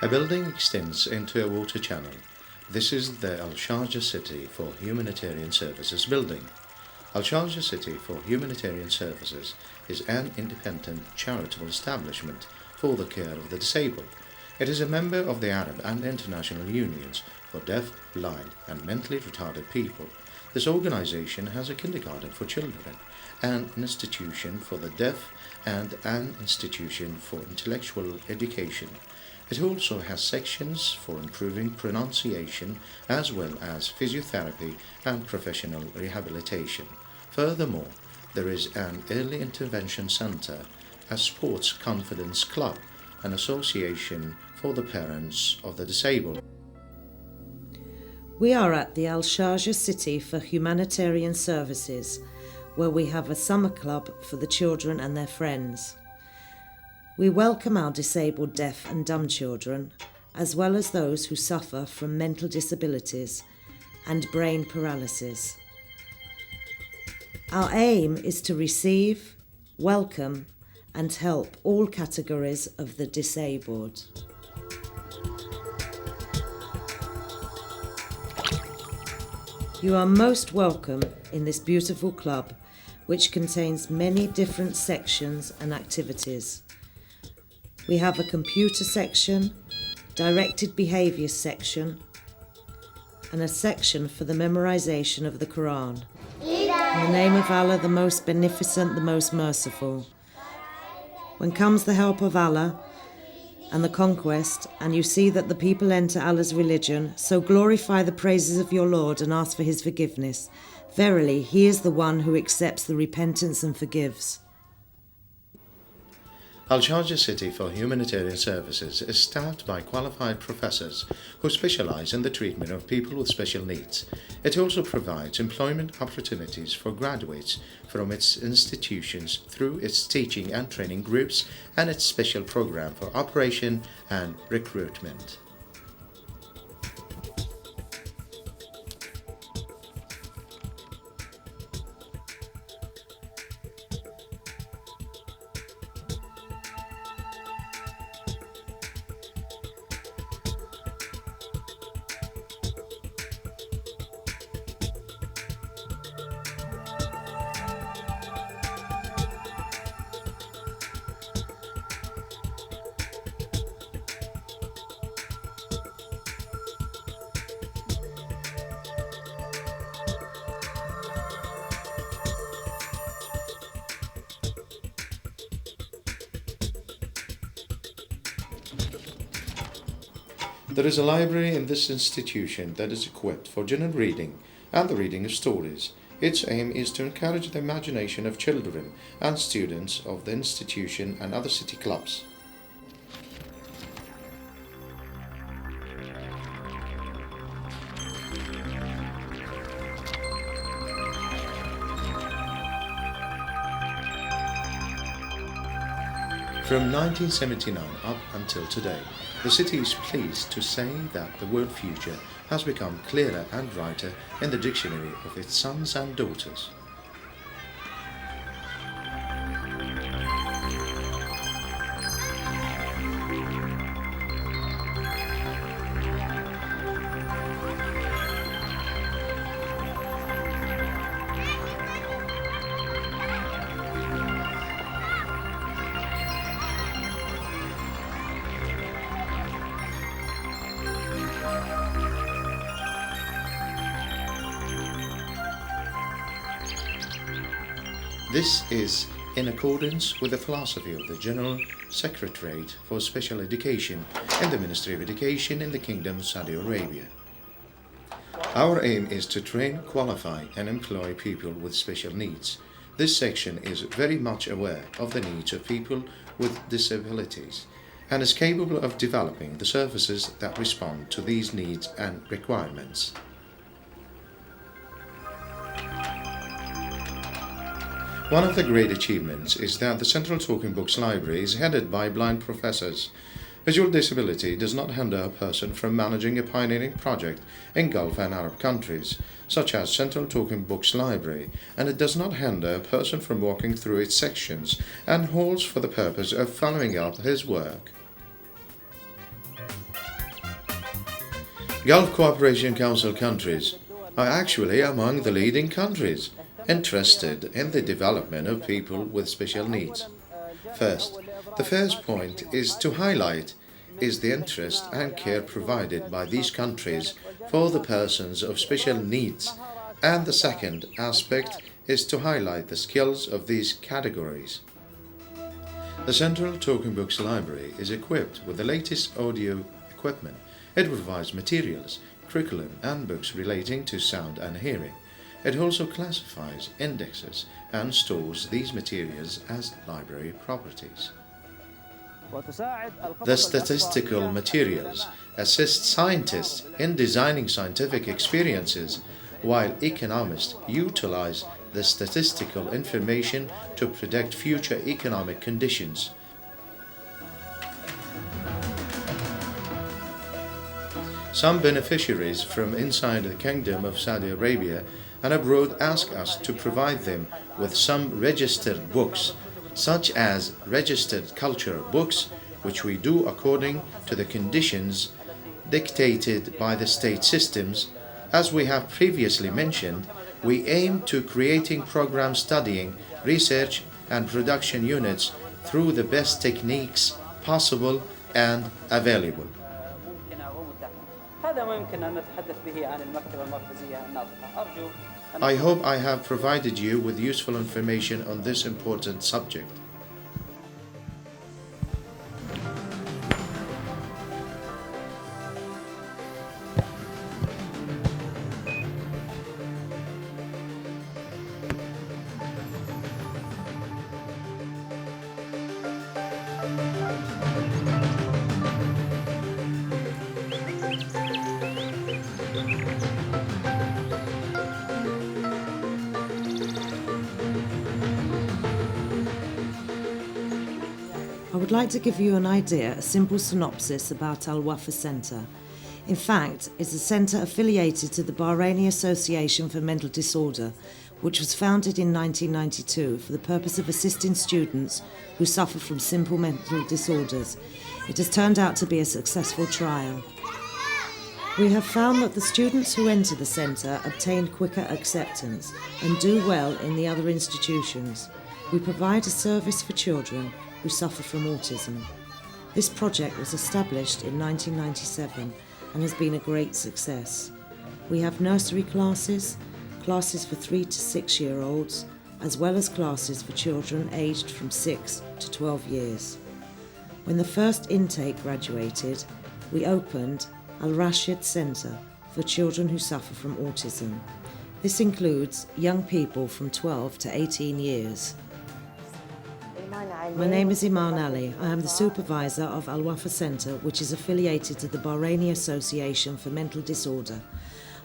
A building extends into a water channel. This is the Al Sharjah City for Humanitarian Services building. Al Sharjah City for Humanitarian Services is an independent charitable establishment for the care of the disabled. It is a member of the Arab and International Unions for Deaf, Blind and Mentally Retarded People. This organization has a kindergarten for children, an institution for the deaf and an institution for intellectual education. It also has sections for improving pronunciation as well as physiotherapy and professional rehabilitation. Furthermore, there is an early intervention center, a sports confidence club, an association for the parents of the disabled. We are at the Al Sharjah City for Humanitarian Services, where we have a summer club for the children and their friends. We welcome our disabled deaf and dumb children, as well as those who suffer from mental disabilities and brain paralysis. Our aim is to receive, welcome, and help all categories of the disabled. You are most welcome in this beautiful club, which contains many different sections and activities. We have a computer section, directed behaviour section, and a section for the memorization of the Quran. In the name of Allah, the most beneficent, the most merciful. When comes the help of Allah and the conquest, and you see that the people enter Allah's religion, so glorify the praises of your Lord and ask for his forgiveness. Verily, he is the one who accepts the repentance and forgives. Al Sharjah City for Humanitarian Services is staffed by qualified professors who specialize in the treatment of people with special needs. It also provides employment opportunities for graduates from its institutions through its teaching and training groups and its special program for operation and recruitment. There is a library in this institution that is equipped for general reading and the reading of stories. Its aim is to encourage the imagination of children and students of the institution and other city clubs. From 1979 up until today, the city is pleased to say that the word future has become clearer and brighter in the dictionary of its sons and daughters. This is in accordance with the philosophy of the General Secretariat for Special Education in the Ministry of Education in the Kingdom of Saudi Arabia. Our aim is to train, qualify and employ people with special needs. This section is very much aware of the needs of people with disabilities and is capable of developing the services that respond to these needs and requirements. One of the great achievements is that the Central Talking Books Library is headed by blind professors. Visual disability does not hinder a person from managing a pioneering project in Gulf and Arab countries, such as Central Talking Books Library, and it does not hinder a person from walking through its sections and halls for the purpose of following up his work. Gulf Cooperation Council countries are actually among the leading countries interested in the development of people with special needs. The first point is to highlight is the interest and care provided by these countries for the persons of special needs, and the second aspect is to highlight the skills of these categories. The Central Talking Books Library is equipped with the latest audio equipment. It provides materials, curriculum and books relating to sound and hearing. It also classifies, indexes and stores these materials as library properties. The statistical materials assist scientists in designing scientific experiences, while economists utilize the statistical information to predict future economic conditions. Some beneficiaries from inside the Kingdom of Saudi Arabia and abroad ask us to provide them with some registered books, such as registered cultural books, which we do according to the conditions dictated by the state systems. As we have previously mentioned, we aim to creating program studying, research and production units through the best techniques possible and available. I hope I have provided you with useful information on this important subject. I would like to give you an idea, a simple synopsis about Al Wafa Centre. In fact, it's a centre affiliated to the Bahraini Association for Mental Disorder, which was founded in 1992 for the purpose of assisting students who suffer from simple mental disorders. It has turned out to be a successful trial. We have found that the students who enter the centre obtain quicker acceptance and do well in the other institutions. We provide a service for children who suffer from autism. This project was established in 1997 and has been a great success. We have nursery classes, classes for 3 to 6 year olds, as well as classes for children aged from 6 to 12 years. When the first intake graduated, we opened Al Rashid Centre for children who suffer from autism. This includes young people from 12 to 18 years. My name is Iman Ali. I am the supervisor of Al Wafa Centre, which is affiliated to the Bahraini Association for Mental Disorder.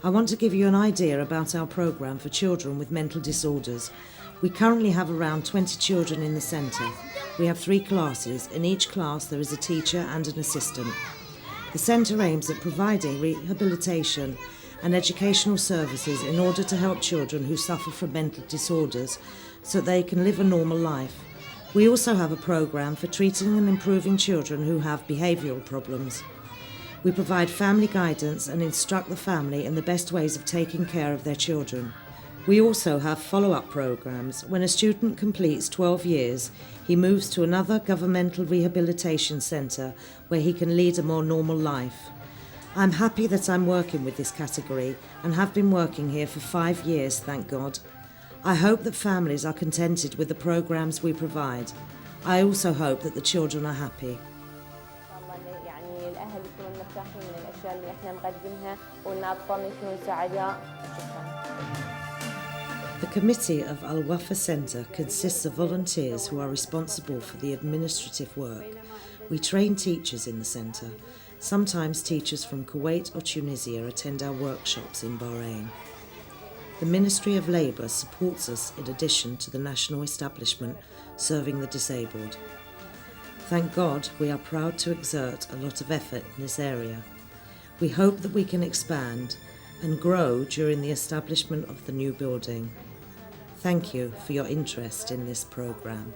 I want to give you an idea about our programme for children with mental disorders. We currently have around 20 children in the centre. We have 3 classes. In each class there is a teacher and an assistant. The centre aims at providing rehabilitation and educational services in order to help children who suffer from mental disorders so they can live a normal life. We also have a programme for treating and improving children who have behavioural problems. We provide family guidance and instruct the family in the best ways of taking care of their children. We also have follow-up programmes. When a student completes 12 years, he moves to another governmental rehabilitation centre where he can lead a more normal life. I'm happy that I'm working with this category and have been working here for 5 years, thank God. I hope that families are contented with the programmes we provide. I also hope that the children are happy. The committee of Al Wafa Centre consists of volunteers who are responsible for the administrative work. We train teachers in the centre. Sometimes teachers from Kuwait or Tunisia attend our workshops in Bahrain. The Ministry of Labour supports us in addition to the national establishment serving the disabled. Thank God we are proud to exert a lot of effort in this area. We hope that we can expand and grow during the establishment of the new building. Thank you for your interest in this programme.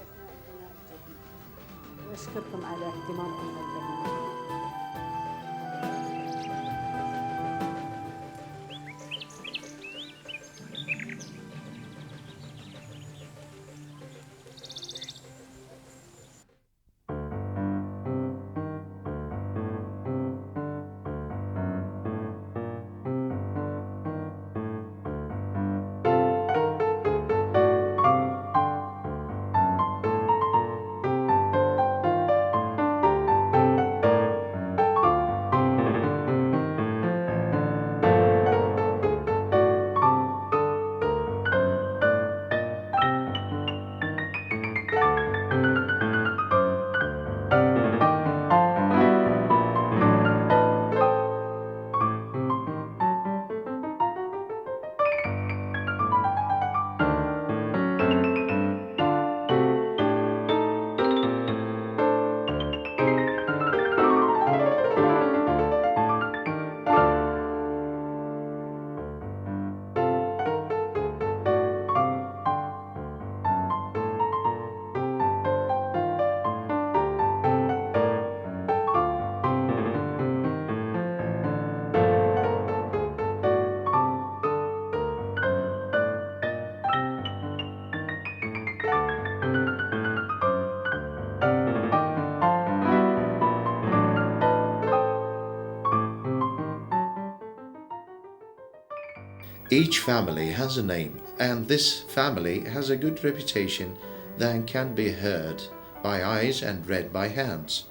Each family has a name, and this family has a good reputation that can be heard by eyes and read by hands.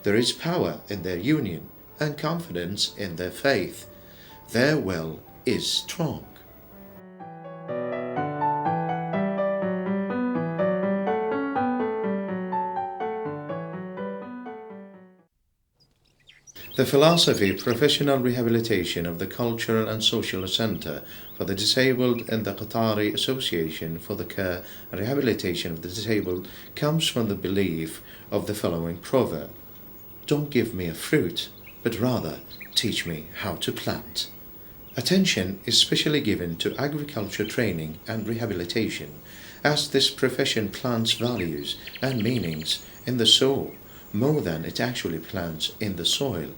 There is power in their union and confidence in their faith. Their will is strong. The philosophy Professional Rehabilitation of the Cultural and Social Centre for the Disabled and the Qatari Association for the Care and Rehabilitation of the Disabled comes from the belief of the following proverb: "Don't give me a fruit, but rather teach me how to plant." Attention is specially given to agriculture training and rehabilitation, as this profession plants values and meanings in the soul more than it actually plants in the soil.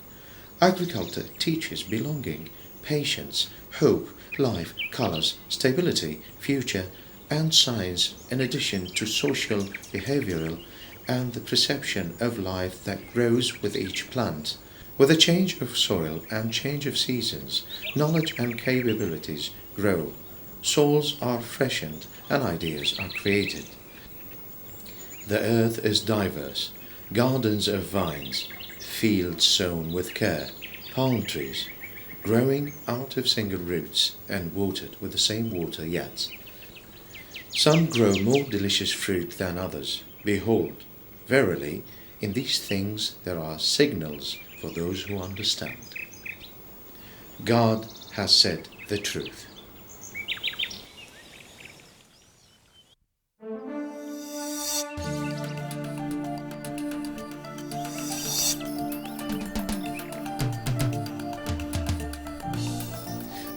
Agriculture teaches belonging, patience, hope, life, colors, stability, future, and science, in addition to social, behavioral, and the perception of life that grows with each plant. With a change of soil and change of seasons, knowledge and capabilities grow, souls are freshened, and ideas are created. The earth is diverse, gardens of vines, fields sown with care, palm trees, growing out of single roots and watered with the same water yet. Some grow more delicious fruit than others. Behold, verily, in these things there are signals for those who understand. God has said the truth.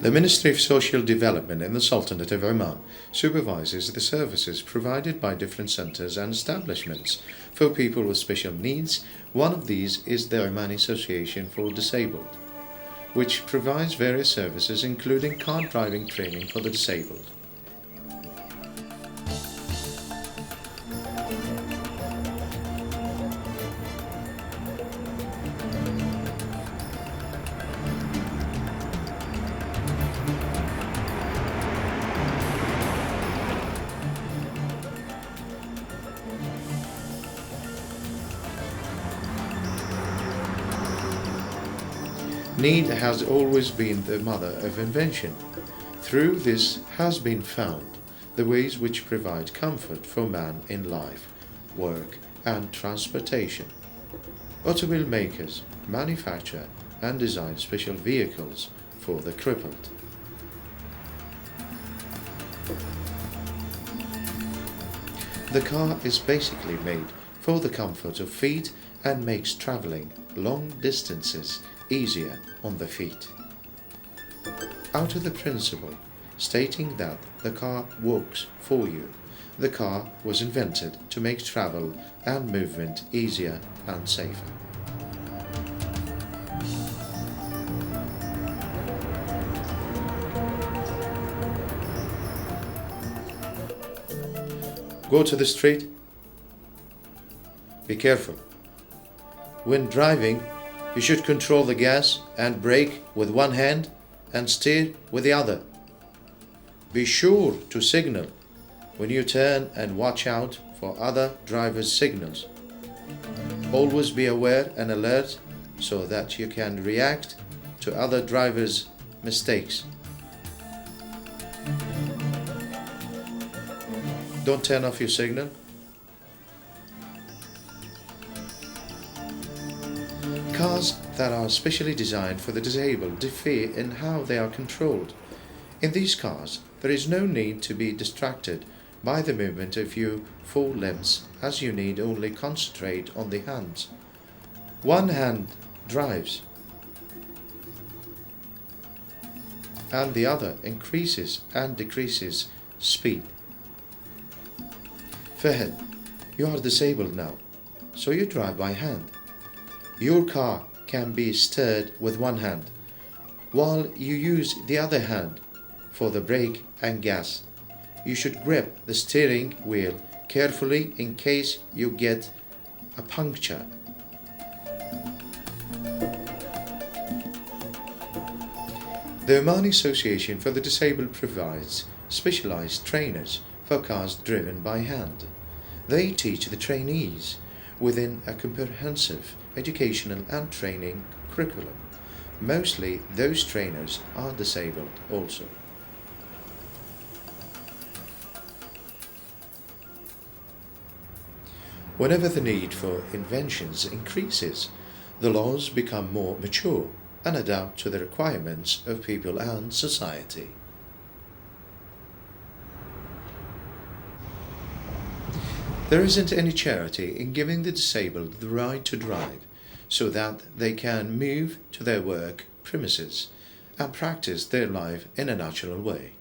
The Ministry of Social Development in the Sultanate of Oman supervises the services provided by different centres and establishments for people with special needs. One of these is the Omani Association for Disabled, which provides various services including car driving training for the disabled. Need has always been the mother of invention. Through this has been found the ways which provide comfort for man in life, work, and transportation. Automobile makers manufacture and design special vehicles for the crippled. The car is basically made for the comfort of feet and makes traveling long distances easier on the feet. Out of the principle stating that the car works for you, the car was invented to make travel and movement easier and safer. Go to the street. Be careful. When driving, you should control the gas and brake with one hand and steer with the other. Be sure to signal when you turn and watch out for other drivers' signals. Always be aware and alert so that you can react to other drivers' mistakes. Don't turn off your signal. Cars that are specially designed for the disabled differ in how they are controlled. In these cars, there is no need to be distracted by the movement of your four limbs, as you need only concentrate on the hands. One hand drives, and the other increases and decreases speed. Fahad, you are disabled now, so you drive by hand. Your car can be steered with one hand, while you use the other hand for the brake and gas. You should grip the steering wheel carefully in case you get a puncture. The Omani Association for the Disabled provides specialised trainers for cars driven by hand. They teach the trainees within a comprehensive educational and training curriculum. Mostly those trainers are disabled also. Whenever the need for inventions increases, the laws become more mature and adapt to the requirements of people and society. There isn't any charity in giving the disabled the right to drive so that they can move to their work premises and practice their life in a natural way.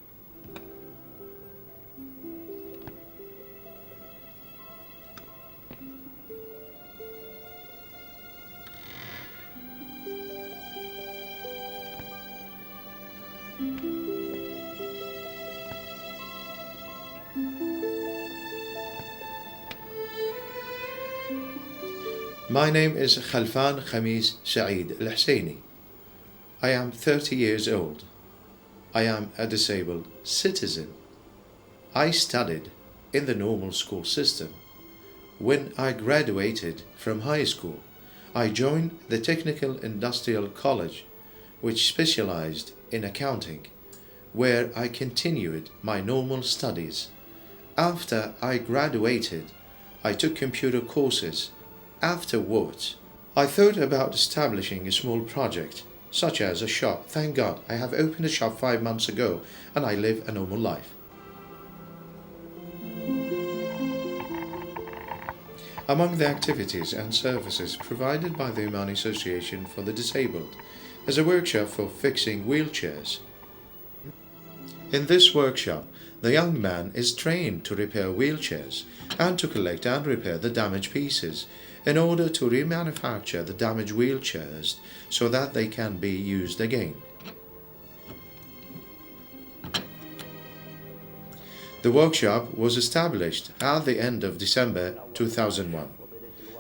My name is Khalfan Khamis Saeed Al Husseini. I am 30 years old. I am a disabled citizen. I studied in the normal school system. When I graduated from high school, I joined the Technical Industrial College, which specialized in accounting, where I continued my normal studies. After I graduated, I took computer courses. Afterwards, I thought about establishing a small project, such as a shop. Thank God, I have opened a shop 5 months ago and I live a normal life. Among the activities and services provided by the Omani Association for the Disabled is a workshop for fixing wheelchairs. In this workshop, the young man is trained to repair wheelchairs and to collect and repair the damaged pieces in order to remanufacture the damaged wheelchairs so that they can be used again. The workshop was established at the end of December 2001.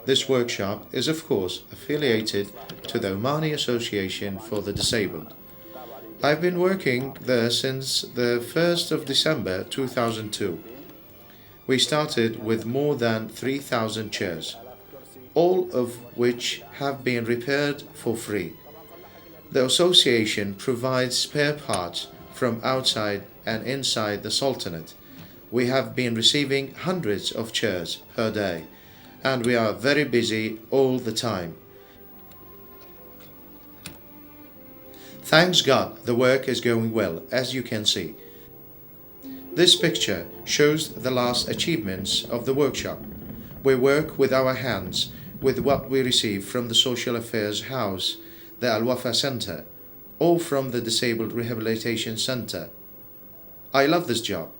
This workshop is of course affiliated to the Omani Association for the Disabled. I've been working there since the 1st of December 2002. We started with more than 3,000 chairs, all of which have been repaired for free. The association provides spare parts from outside and inside the Sultanate. We have been receiving hundreds of chairs per day, and we are very busy all the time. Thanks God, the work is going well, as you can see. This picture shows the last achievements of the workshop. We work with our hands, with what we receive from the Social Affairs House, the Al Wafa Center, or from the Disabled Rehabilitation Center. I love this job.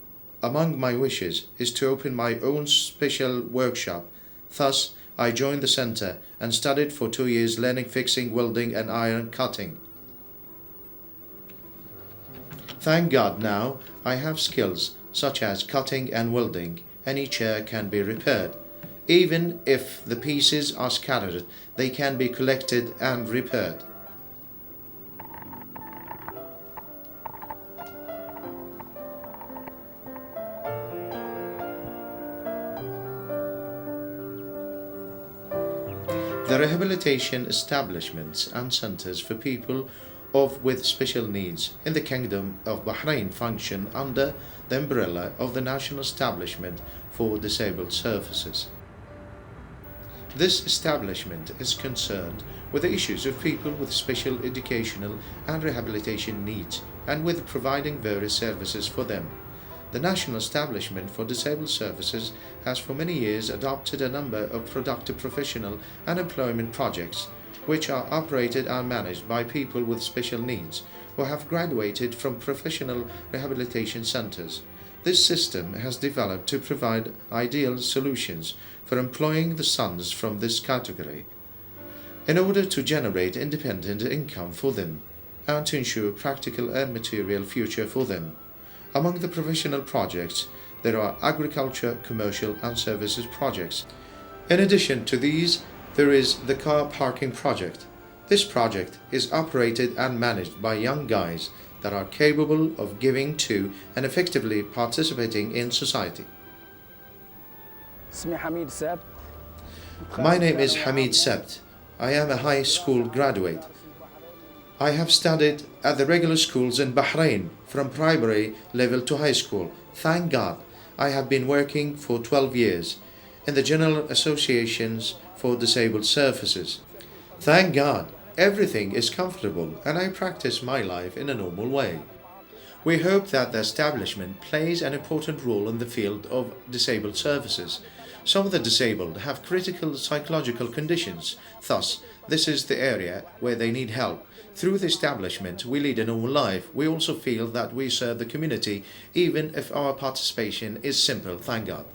Among my wishes is to open my own special workshop. Thus, I joined the center and studied for 2 years learning fixing, welding and iron cutting. Thank God now I have skills such as cutting and welding. Any chair can be repaired. Even if the pieces are scattered, they can be collected and repaired. The rehabilitation establishments and centers for people with special needs in the Kingdom of Bahrain function under the umbrella of the National Establishment for Disabled Services. This establishment is concerned with the issues of people with special educational and rehabilitation needs and with providing various services for them. The National Establishment for Disabled Services has for many years adopted a number of productive professional and employment projects which are operated and managed by people with special needs who have graduated from professional rehabilitation centers. This system has developed to provide ideal solutions for employing the sons from this category in order to generate independent income for them and to ensure practical and material future for them. Among the professional projects, there are agriculture, commercial and services projects. In addition to these, there is the car parking project. This project is operated and managed by young guys that are capable of giving to and effectively participating in society. My name is Hamid Sabt. I am a high school graduate. I have studied at the regular schools in Bahrain from primary level to high school. Thank God, I have been working for 12 years in the General Associations for Disabled Services. Thank God, everything is comfortable and I practice my life in a normal way. We hope that the establishment plays an important role in the field of disabled services. Some of the disabled have critical psychological conditions, thus, this is the area where they need help. Through the establishment, we lead a normal life. We also feel that we serve the community, even if our participation is simple, thank God.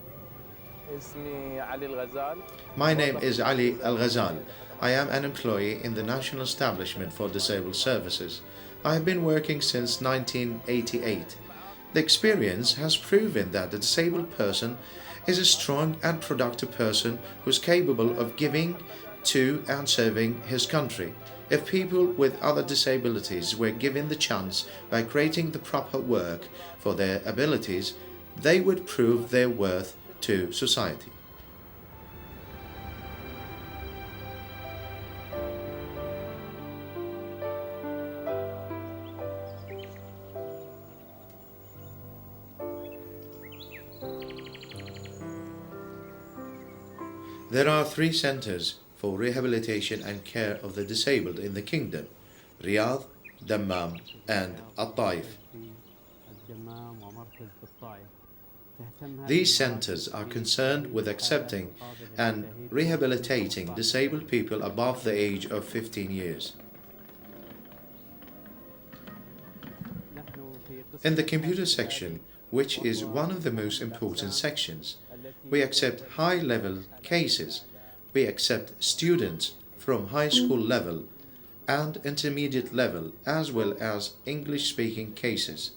My name is Ali Al Ghazal. I am an employee in the National Establishment for Disabled Services. I have been working since 1988. The experience has proven that the disabled person is a strong and productive person who is capable of giving to and serving his country. If people with other disabilities were given the chance by creating the proper work for their abilities, they would prove their worth to society. There are 3 centers for rehabilitation and care of the disabled in the kingdom: Riyadh, Dammam and At-Taif. These centers are concerned with accepting and rehabilitating disabled people above the age of 15 years. In the computer section, which is one of the most important sections, we accept high-level cases. We accept students from high school level and intermediate level, as well as English-speaking cases.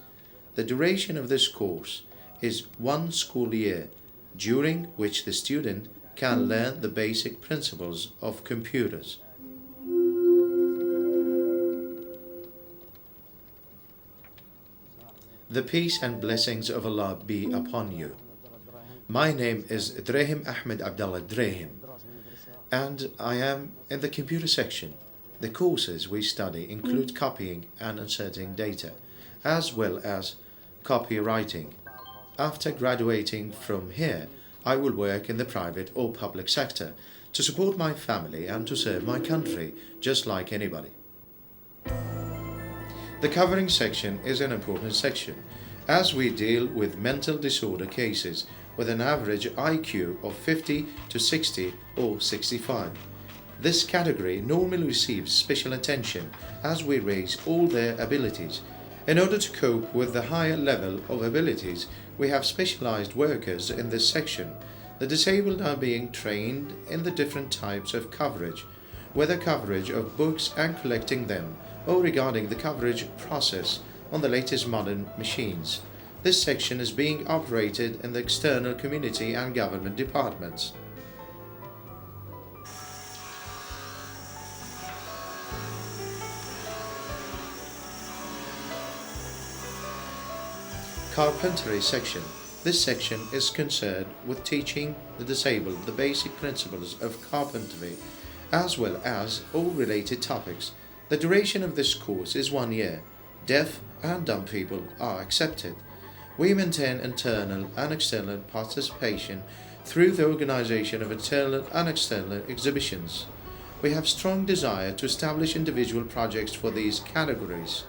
The duration of this course is 1 school year, during which the student can learn the basic principles of computers. The peace and blessings of Allah be upon you. My name is Drahim Ahmed Abdallah Drahim, and I am in the computer section. The courses we study include copying and inserting data, as well as copywriting. After graduating from here, I will work in the private or public sector to support my family and to serve my country, just like anybody. The covering section is an important section, as we deal with mental disorder cases with an average IQ of 50 to 60 or 65. This category normally receives special attention as we raise all their abilities. In order to cope with the higher level of abilities, we have specialized workers in this section. The disabled are being trained in the different types of coverage, whether coverage of books and collecting them, or regarding the coverage process on the latest modern machines. This section is being operated in the external community and government departments. Carpentry section. This section is concerned with teaching the disabled the basic principles of carpentry, as well as all related topics. The duration of this course is 1 year. Deaf and dumb people are accepted. We maintain internal and external participation through the organization of internal and external exhibitions. We have strong desire to establish individual projects for these categories.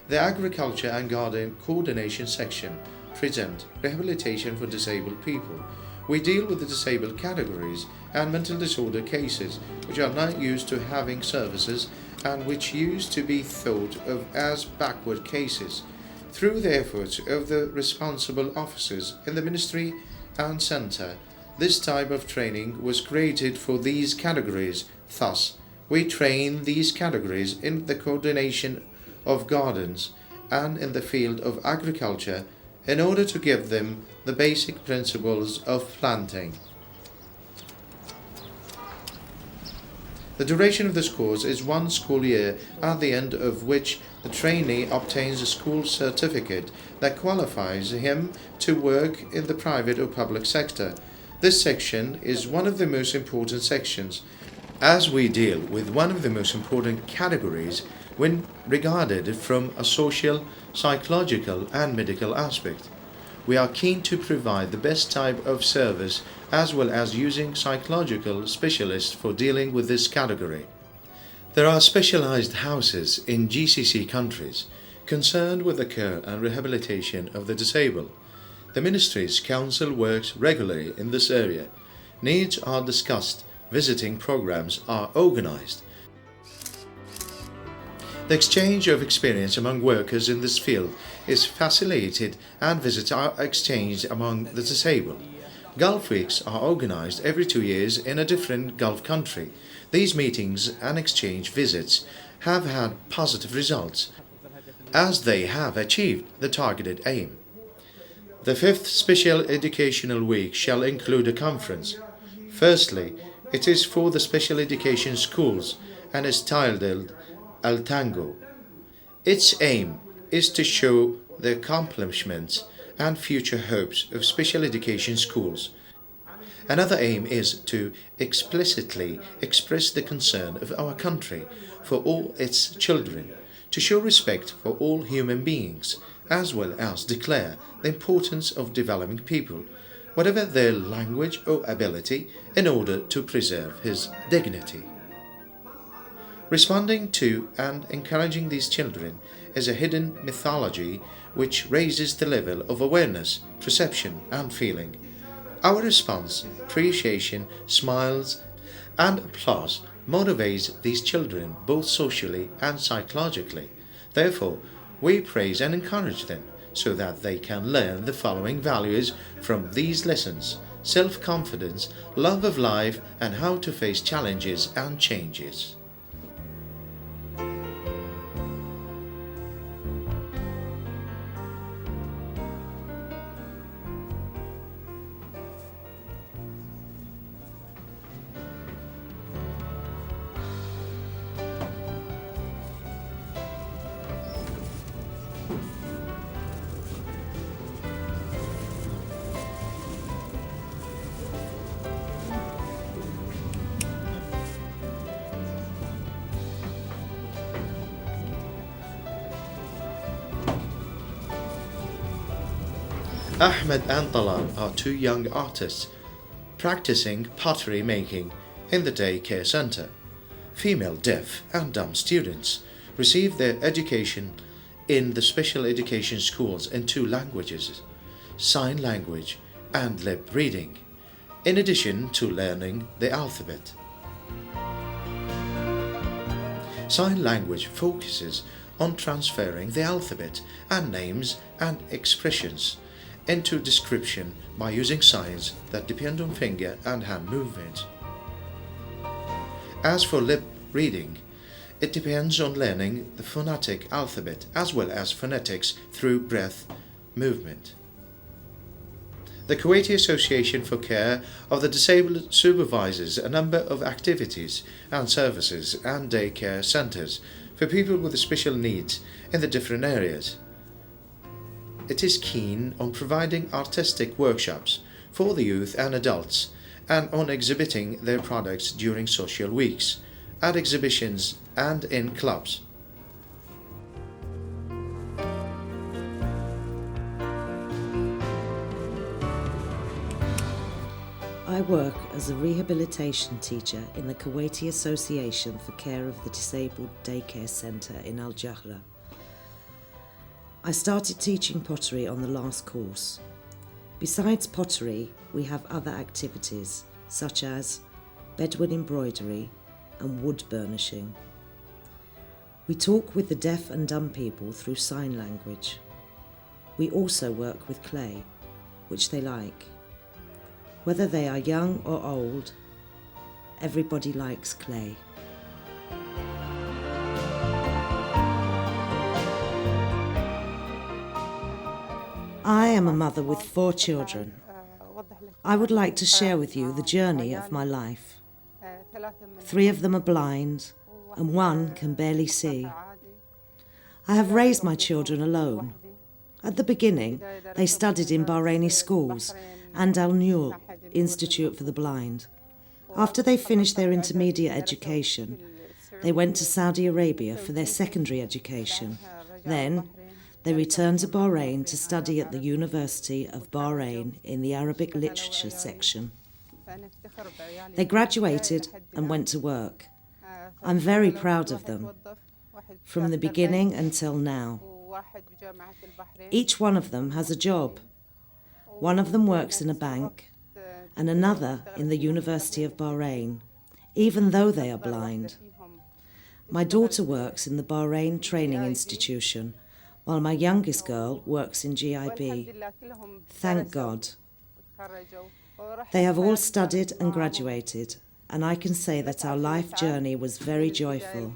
The Agriculture and Garden Coordination section present rehabilitation for disabled people. We deal with the disabled categories and mental disorder cases which are not used to having services and which used to be thought of as backward cases. Through the efforts of the responsible officers in the ministry and centre, this type of training was created for these categories. Thus, we train these categories in the coordination of gardens and in the field of agriculture in order to give them the basic principles of planting. The duration of this course is 1 school year, at the end of which the trainee obtains a school certificate that qualifies him to work in the private or public sector. This section is one of the most important sections, as we deal with one of the most important categories when regarded from a social, psychological and medical aspect. We are keen to provide the best type of service as well as using psychological specialists for dealing with this category. There are specialized houses in GCC countries concerned with the care and rehabilitation of the disabled. The Ministry's Council works regularly in this area. Needs are discussed, visiting programs are organized. The exchange of experience among workers in this field is facilitated and visits are exchanged among the disabled. Gulf Weeks are organized every 2 years in a different Gulf country. These meetings and exchange visits have had positive results as they have achieved the targeted aim. The 5th Special Educational Week shall include a conference. Firstly, it is for the special education schools and is titled Al Tango. Its aim is to show the accomplishments and future hopes of special education schools. Another aim is to explicitly express the concern of our country for all its children, to show respect for all human beings, as well as declare the importance of developing people, whatever their language or ability, in order to preserve his dignity. Responding to and encouraging these children is a hidden mythology which raises the level of awareness, perception and feeling. Our response, appreciation, smiles and applause motivates these children both socially and psychologically. Therefore, we praise and encourage them so that they can learn the following values from these lessons: self-confidence, love of life and how to face challenges and changes. Ahmed and Talal are 2 young artists practicing pottery making in the daycare center. Female deaf and dumb students receive their education in the special education schools in 2 languages, sign language and lip reading, in addition to learning the alphabet. Sign language focuses on transferring the alphabet and names and expressions into description by using signs that depend on finger and hand movements. As for lip reading, it depends on learning the phonetic alphabet as well as phonetics through breath movement. The Kuwaiti Association for Care of the Disabled supervises a number of activities and services and daycare centres for people with special needs in the different areas. It is keen on providing artistic workshops for the youth and adults and on exhibiting their products during social weeks, at exhibitions and in clubs. I work as a rehabilitation teacher in the Kuwaiti Association for Care of the Disabled Daycare Centre in Al Jahra. I started teaching pottery on the last course. Besides pottery, we have other activities such as Bedouin embroidery and wood burnishing. We talk with the deaf and dumb people through sign language. We also work with clay, which they like. Whether they are young or old, everybody likes clay. I am a mother with 4 children. I would like to share with you the journey of my life. 3 of them are blind, and 1 can barely see. I have raised my children alone. At the beginning, they studied in Bahraini schools and Al Nur Institute for the Blind. After they finished their intermediate education, they went to Saudi Arabia for their secondary education. Then, they returned to Bahrain to study at the University of Bahrain in the Arabic Literature section. They graduated and went to work. I'm very proud of them, from the beginning until now. Each one of them has a job. One of them works in a bank, and another in the University of Bahrain, even though they are blind. My daughter works in the Bahrain Training Institution, while my youngest girl works in GIB. Thank God. They have all studied and graduated, and I can say that our life journey was very joyful.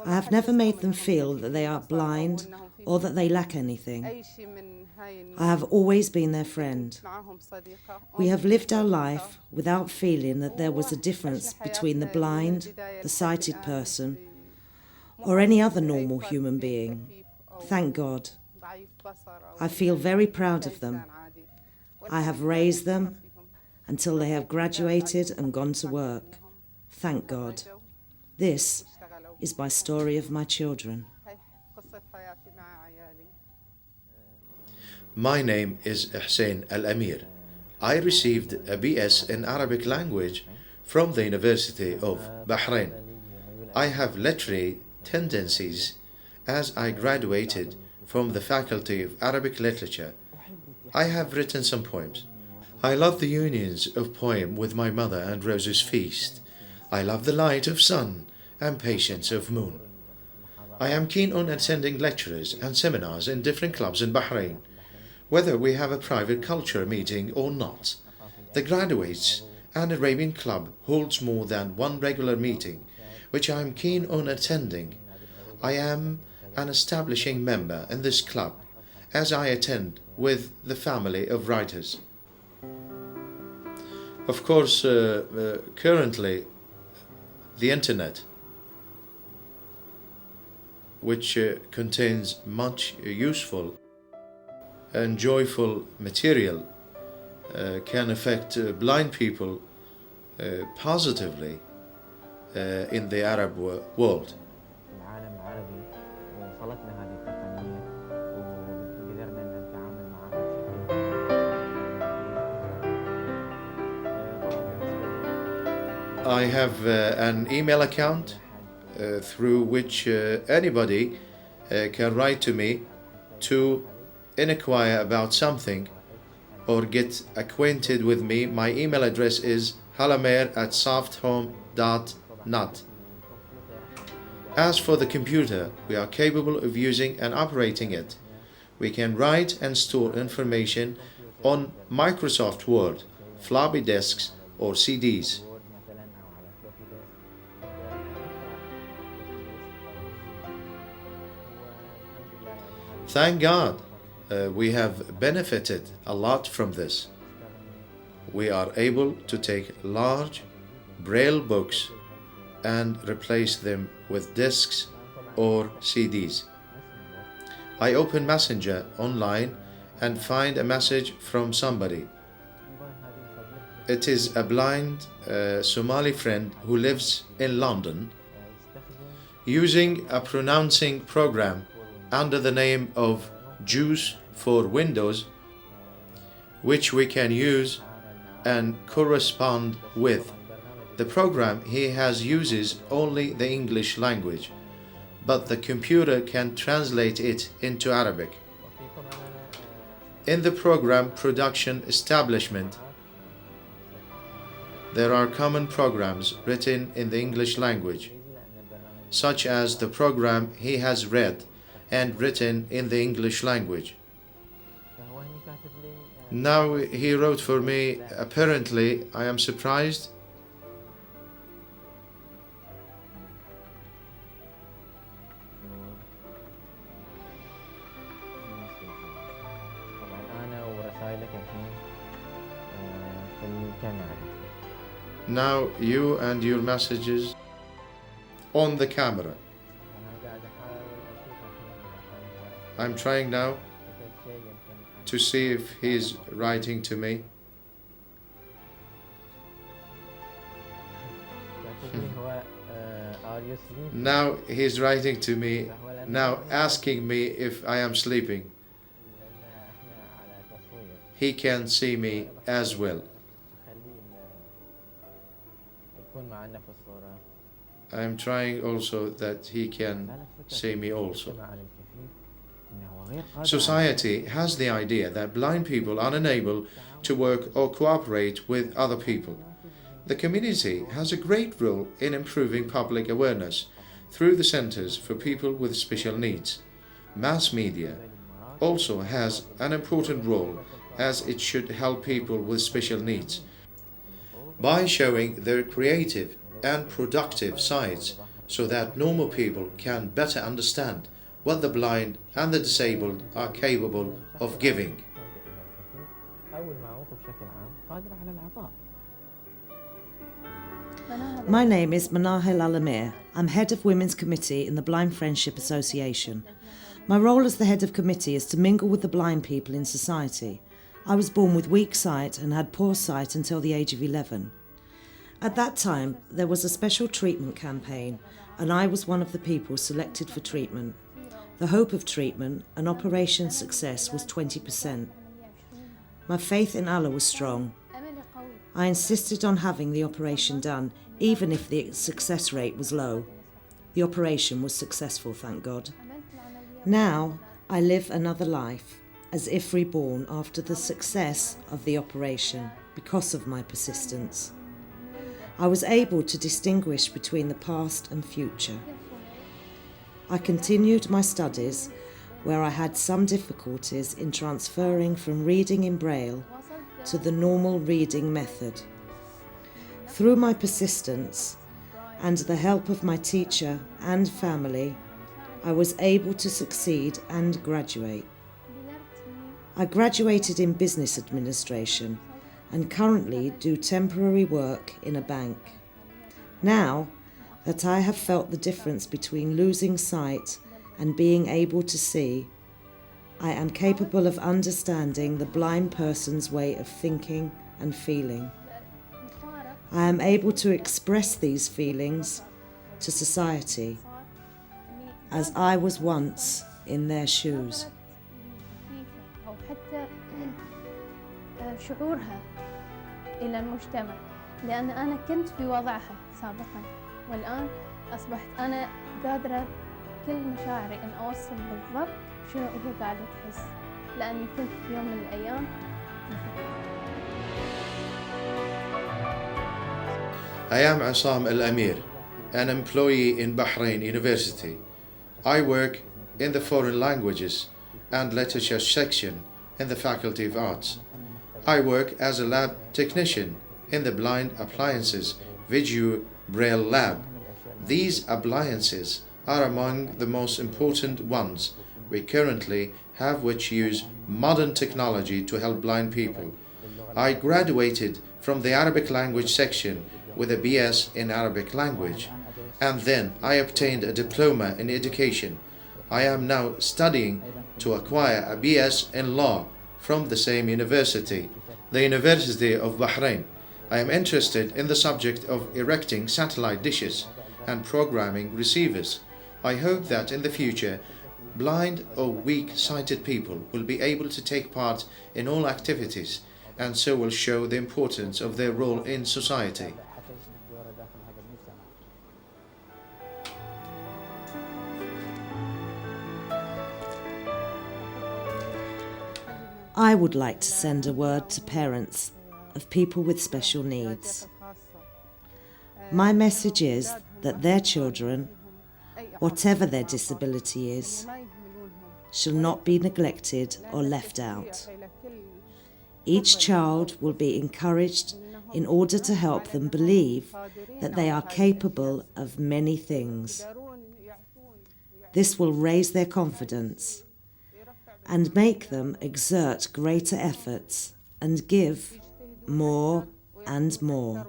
I have never made them feel that they are blind or that they lack anything. I have always been their friend. We have lived our life without feeling that there was a difference between the blind, the sighted person, or any other normal human being. Thank God. I feel very proud of them. I have raised them until they have graduated and gone to work. Thank God. This is my story of my children. My name is Hussein Al-Amir. I received a BS in Arabic language from the University of Bahrain. I have literary tendencies as I graduated from the Faculty of Arabic Literature. I have written some poems. I love the unions of poem with my mother and Rose's feast. I love the light of sun and patience of moon. I am keen on attending lectures and seminars in different clubs in Bahrain, whether we have a private culture meeting or not. The Graduates and Arabian Club holds more than one regular meeting, which I am keen on attending. I am an establishing member in this club, as I attend with the family of writers. Of course, currently, the internet, which contains much useful and joyful material, can affect blind people positively in the Arab world. العالم العربي وصلتنا هذه التقنية وقدرنا أن نتعامل معها بشكل I have an email account through which anybody can write to me to inquire about something or get acquainted with me. My email address is halamer@softhome.net. As for the computer, we are capable of using and operating it. We can write and store information on Microsoft Word, floppy disks, or CDs. Thank God, we have benefited a lot from this. We are able to take large braille books and replace them with discs or CDs. I open Messenger online and find a message from somebody. It is a blind Somali friend who lives in London, using a pronouncing program under the name of Juice for Windows, which we can use and correspond with. The program he has uses only the English language, but the computer can translate it into Arabic. In the program production establishment, there are common programs written in the English language, such as the program he has read and written in the English language. Now he wrote for me. Apparently, I am surprised. طبعا أنا ورسائلك الحين في الكاميرا. Now you and your messages on the camera. أنا قاعد أحاول أشوف الحين I'm trying now كتب شيء يمكن to see if he is writing to me. كاتب لي هو are you sleeping؟ Now he is writing to me, فهو لأن now asking me if I am sleeping. لأن إحنا على تصوير He can see me as well. خليه يكون معنا في الصورة. I'm trying also that he can لا تفكر see me also. المجتمع على الكفيف إنه غير قادر على Society has the idea that blind people are unable to work or cooperate with other people. The community has a great role in improving public awareness through the centers for people with special needs. Mass media also has an important role as it should help people with special needs by showing their creative and productive sides so that normal people can better understand what the blind and the disabled are capable of giving. أو المعوق بشكل عام قادر على العطاء. My name is Manahel Alamir. I'm head of Women's Committee in the Blind Friendship Association. My role as the head of committee is to mingle with the blind people in society. I was born with weak sight and had poor sight until the age of 11. At that time, there was a special treatment campaign, and I was one of the people selected for treatment. The hope of treatment and operation success was 20%. My faith in Allah was strong. I insisted on having the operation done, even if the success rate was low. The operation was successful, thank God. Now, I live another life, as if reborn after the success of the operation, because of my persistence. I was able to distinguish between the past and future. I continued my studies, where I had some difficulties in transferring from reading in Braille to the normal reading method. Through my persistence and the help of my teacher and family, I was able to succeed and graduate. I graduated in business administration and currently do temporary work in a bank. Now that I have felt the difference between losing sight and being able to see, I am capable of understanding the blind person's way of thinking and feeling. I am able to express these feelings to society, as I was once in their shoes. أو حتى شعورها إلى المجتمع، لأن أنا كنت في وضعها سابقا، والآن أصبحت أنا قادرة كل مشاعري أن أوصل بالضبط شنو هي قاعدة تحس، لأني كنت في يوم من الأيام I am Assam Al Amir, an employee in Bahrain University. I work in the foreign languages and literature section in the Faculty of Arts. I work as a lab technician in the Blind Appliances Video Braille Lab. These appliances are among the most important ones we currently have, which use modern technology to help blind people. I graduated from the Arabic language section with a BS in Arabic language, and then I obtained a diploma in education. I am now studying to acquire a BS in law from the same university, the University of Bahrain. I am interested in the subject of erecting satellite dishes and programming receivers. I hope that in the future, blind or weak-sighted people will be able to take part in all activities, and so will show the importance of their role in society. I would like to send a word to parents of people with special needs. My message is that their children, whatever their disability is, shall not be neglected or left out. Each child will be encouraged in order to help them believe that they are capable of many things. This will raise their confidence and make them exert greater efforts and give more and more.